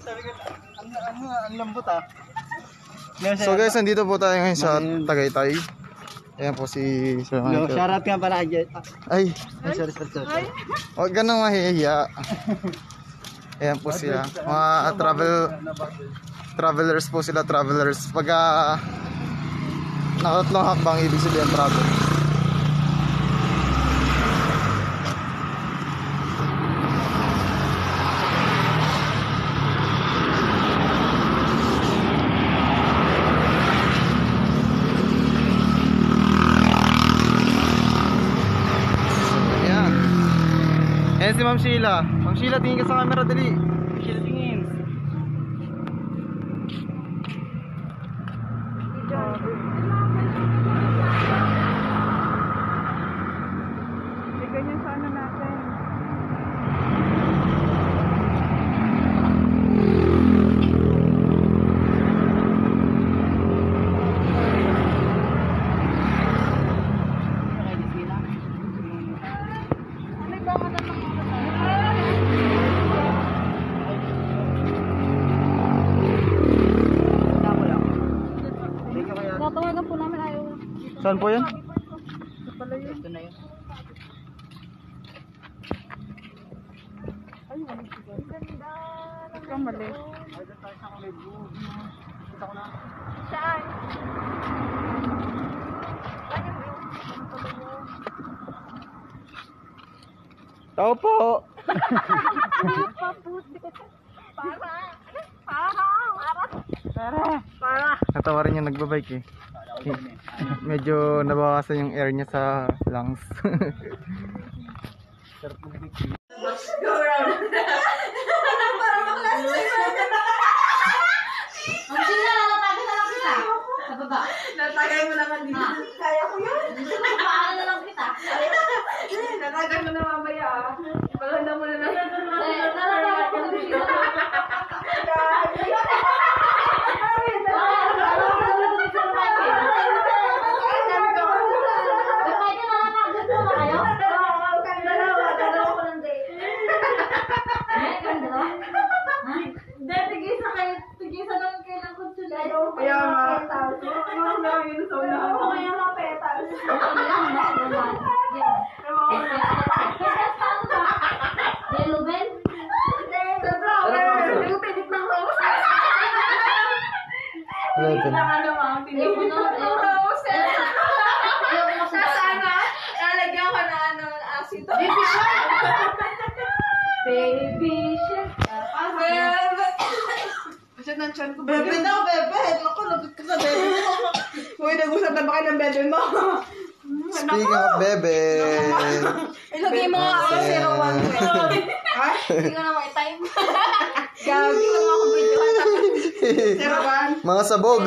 Ang lambot ah. So guys, nandito po tayo ngayon sa Tagaytay. Ayan po si Sir Michael. Shoutout nga pala kay Ay, sorry. huwag ka nang mahihiya. Ayan po sila. Mga travelers po sila, travelers. Pagka nakatatlong hakbang, ibig sabihin travel. Ayan si Ma'am Sheila. Ma'am Sheila, tingin ka sa camera, dali. Sheila, tingin. May ganyan sa ano natin. Tatawagan po namin ayaw. Saan po yan? Ito na yun. Ay, mali siya. Ganda. Ikaw mali. Saan? Tao po! Para. Natawa rin yung nagbabike eh. Medyo nabawasan yung air niya sa lungs. Natagay mo naman dito. Kaya ko yun. Paano na lang kita? Natagay mo na mamaya ah. Paganda mo na lang. Natagay ko na dito. Kaya nga. Yun sa una. Kaya nga petals. Yellow bell? Sa flower. Nagpilit ng rose. Pilit ng ano mga pilit ng rose. Sana, nalagyan ko na ano, asito. Baby shark. Baby shark. Kasi nandiyan ko. Bebe daw, bebe. Ako, lagot ka sa bebe mo. Uy, nag-usap na ba kayo ng bebe mo? Speaking of bebe. Ilagay mo nga ako 01. Ha? Hindi ko na time. Gagi ko nga akong video. 01. Mga sabog.